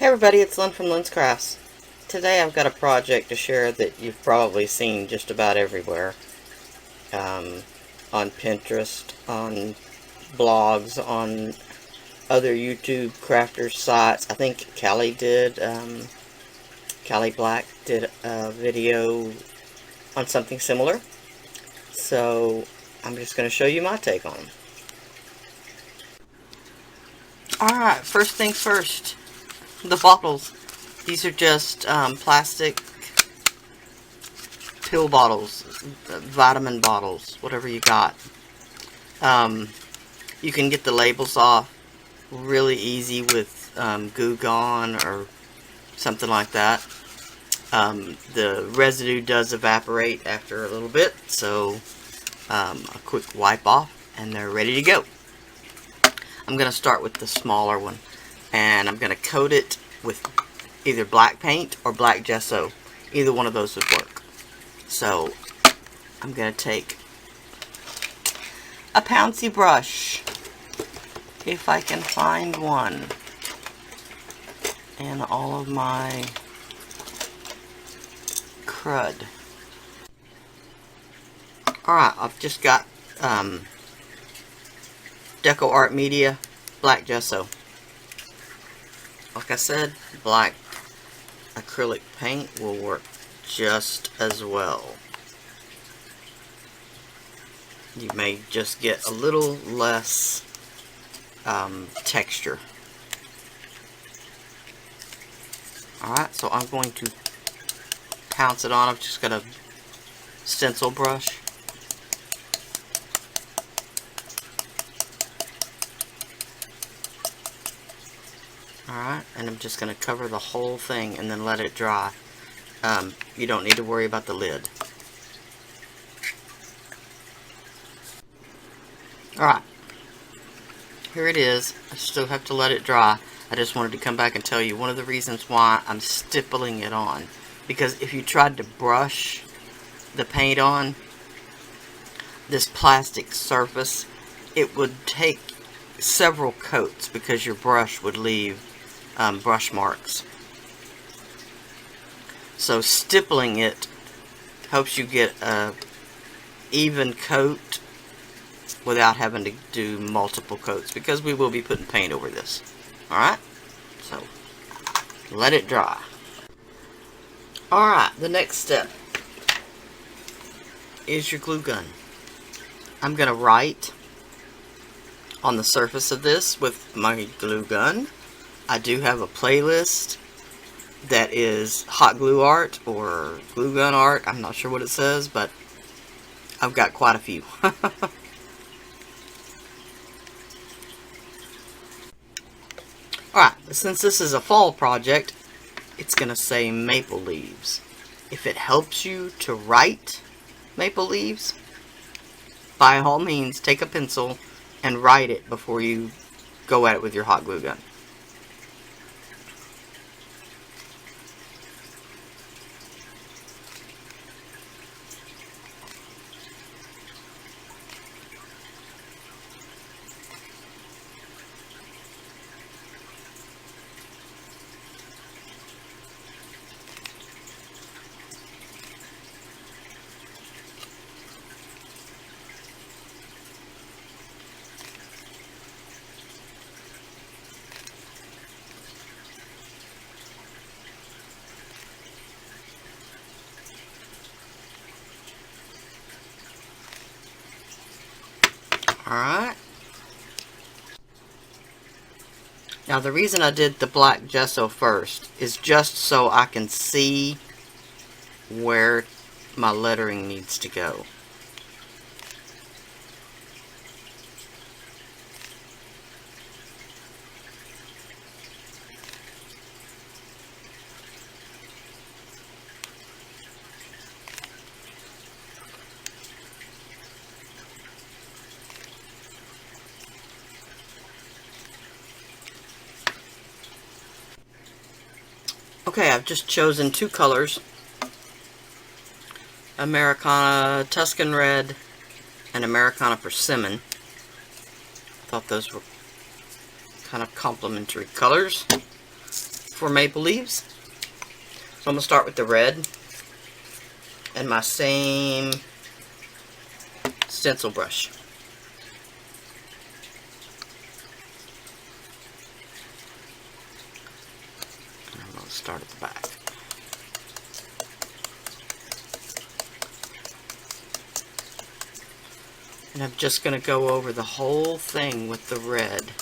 Hey everybody, it's Lyn from Lyn's Crafts. Today I've got a project to share that you've probably seen just about everywhere. On Pinterest, on blogs, on other YouTube crafters sites. I think Callie Black did a video on something similar. So I'm just going to show you my take on them. Alright, first things first. The bottles. These are just plastic pill bottles, vitamin bottles, whatever you got. You can get the labels off really easy with Goo Gone or something like that. The residue does evaporate after a little bit, so a quick wipe off and they're ready to go. I'm going to start with the smaller one, and I'm going to coat it with either black paint or black gesso. Either one of those would work. So I'm going to take a pouncy brush, if I can find one, and all of my crud. Alright, I've just got Deco Art Media black gesso. Like I said, black acrylic paint will work just as well. You may just get a little less texture. Alright, so I'm going to pounce it on. I've just got a stencil brush. Alright, and I'm just going to cover the whole thing and then let it dry. You don't need to worry about the lid. Alright, here it is. I still have to let it dry. I just wanted to come back and tell you one of the reasons why I'm stippling it on. Because if you tried to brush the paint on this plastic surface, it would take several coats because your brush would leave brush marks. So stippling it helps you get a even coat without having to do multiple coats, because we will be putting paint over this. Alright, so let it dry. Alright, the next step is your glue gun. I'm going to write on the surface of this with my glue gun. I do have a playlist that is hot glue art or glue gun art. I'm not sure what it says, but I've got quite a few. Alright, since this is a fall project, it's going to say maple leaves. If it helps you to write maple leaves, by all means take a pencil and write it before you go at it with your hot glue gun. Alright. Now the reason I did the black gesso first is just so I can see where my lettering needs to go. Okay, I've just chosen two colors. Americana Tuscan Red and Americana Persimmon. Thought those were kind of complementary colors. for maple leaves. So I'm going to start with the red and my same stencil brush. And I'm going to start at the back. And I'm just going to go over the whole thing with the red.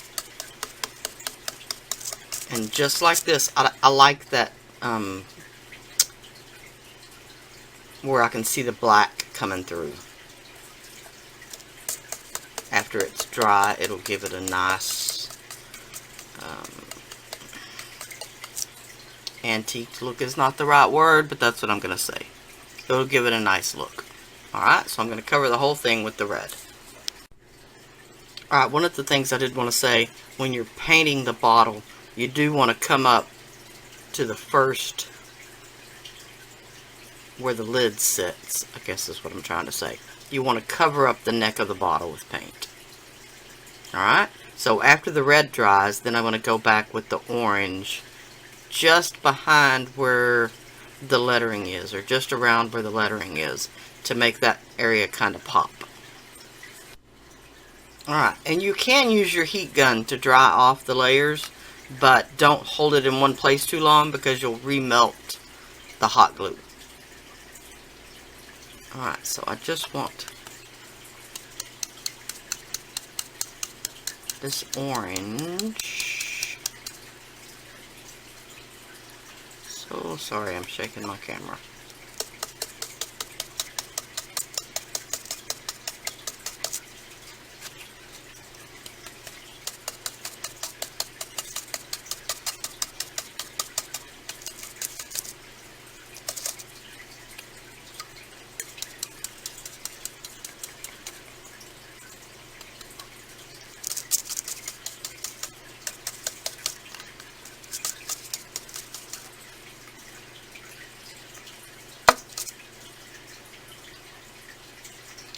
And just like this, I like that where I can see the black coming through. After it's dry, it'll give it a nice antique look is not the right word, but that's what I'm going to say. It'll give it a nice look. Alright, so I'm going to cover the whole thing with the red. Alright, one of the things I did want to say, when you're painting the bottle, you do want to come up to the first, where the lid sits, I guess is what I'm trying to say. You want to cover up the neck of the bottle with paint. Alright, so after the red dries, then I'm going to go back with the orange just behind where the lettering is, or just around where the lettering is, to make that area kind of pop. Alright, and you can use your heat gun to dry off the layers, but don't hold it in one place too long because you'll remelt the hot glue. Alright, so I just want this orange. So sorry, I'm shaking my camera.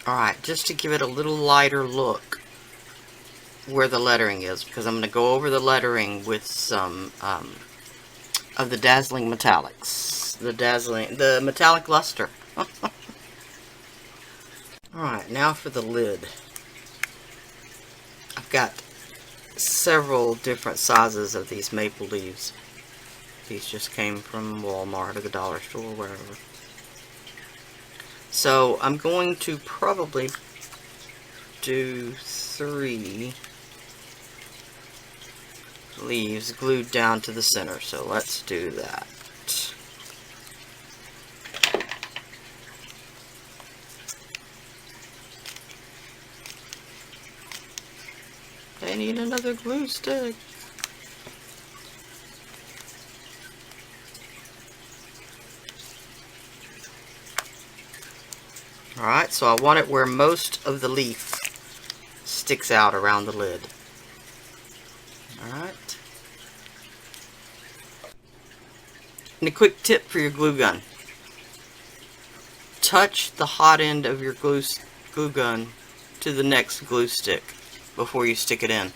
Alright, just to give it a little lighter look where the lettering is, because I'm going to go over the lettering with some of the dazzling metallics. The metallic luster. Alright, now for the lid. I've got several different sizes of these maple leaves. These just came from Walmart or the dollar store or wherever. So I'm going to probably do 3 leaves glued down to the center. So let's do that. I need another glue stick. Alright, so I want it where most of the leaf sticks out around the lid. Alright. And a quick tip for your glue gun. Touch the hot end of your glue gun to the next glue stick before you stick it in.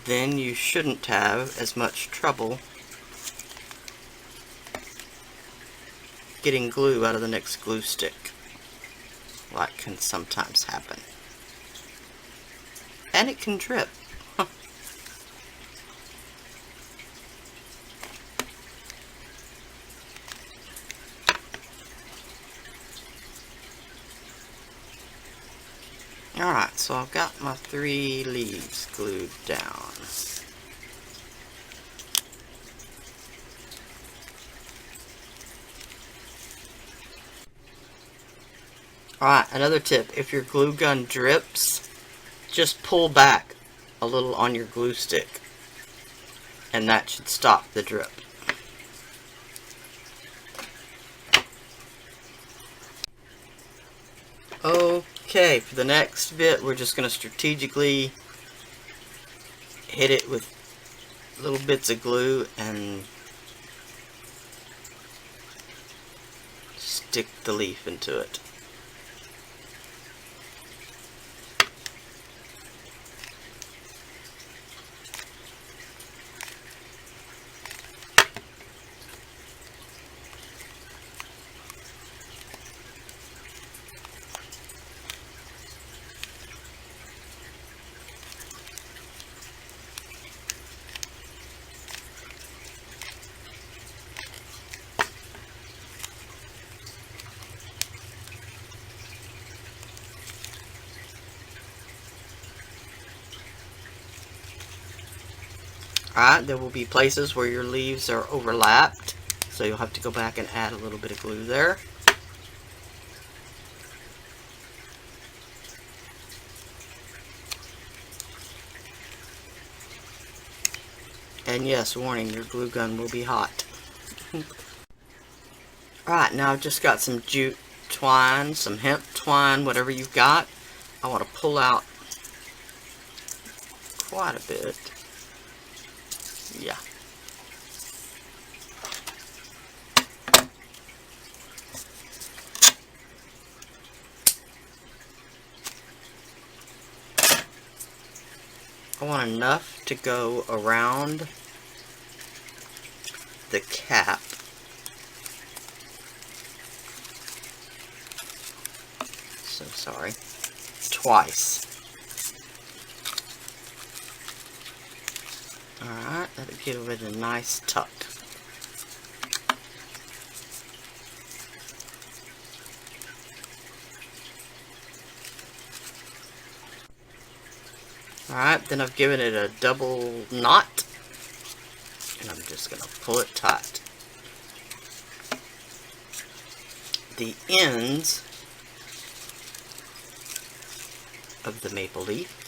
Then you shouldn't have as much trouble getting glue out of the next glue stick, like can sometimes happen. And it can drip. Alright, so I've got my 3 leaves glued down. Alright, another tip, if your glue gun drips, just pull back a little on your glue stick, and that should stop the drip. Okay, for the next bit, we're just going to strategically hit it with little bits of glue and stick the leaf into it. Alright, there will be places where your leaves are overlapped, so you'll have to go back and add a little bit of glue there. And yes, warning, your glue gun will be hot. Alright, now I've just got some jute twine, some hemp twine, whatever you've got. I want to pull out quite a bit. Yeah. I want enough to go around the cap. So sorry. Twice. Alright, that'll give it a nice tuck. Alright, then I've given it a double knot, and I'm just going to pull it tight. The ends of the maple leaf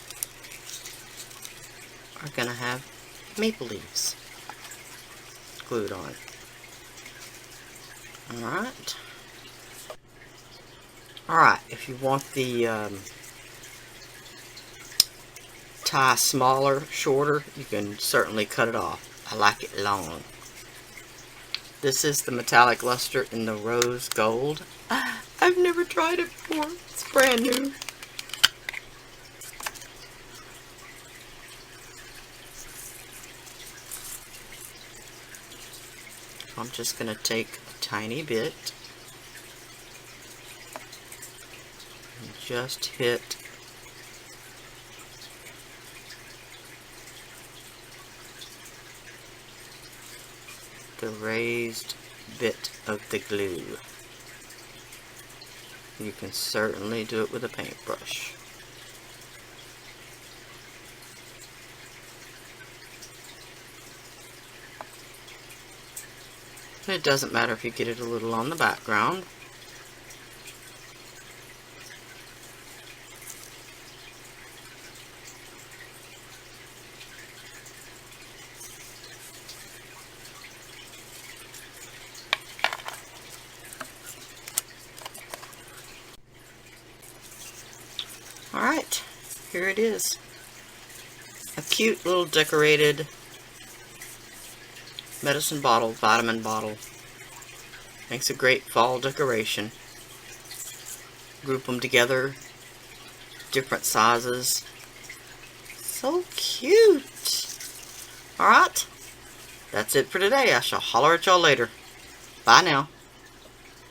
are going to have maple leaves glued on. Alright. Alright, if you want the tie smaller, shorter, you can certainly cut it off. I like it long. This is the metallic luster in the rose gold. I've never tried it before. It's brand new. I'm just going to take a tiny bit and just hit the raised bit of the glue. You can certainly do it with a paintbrush. It doesn't matter if you get it a little on the background. Alright, here it is. A cute little decorated medicine bottle, vitamin bottle. Makes a great fall decoration. Group them together, different sizes. So cute. Alright, that's it for today. I shall holler at y'all later. Bye now.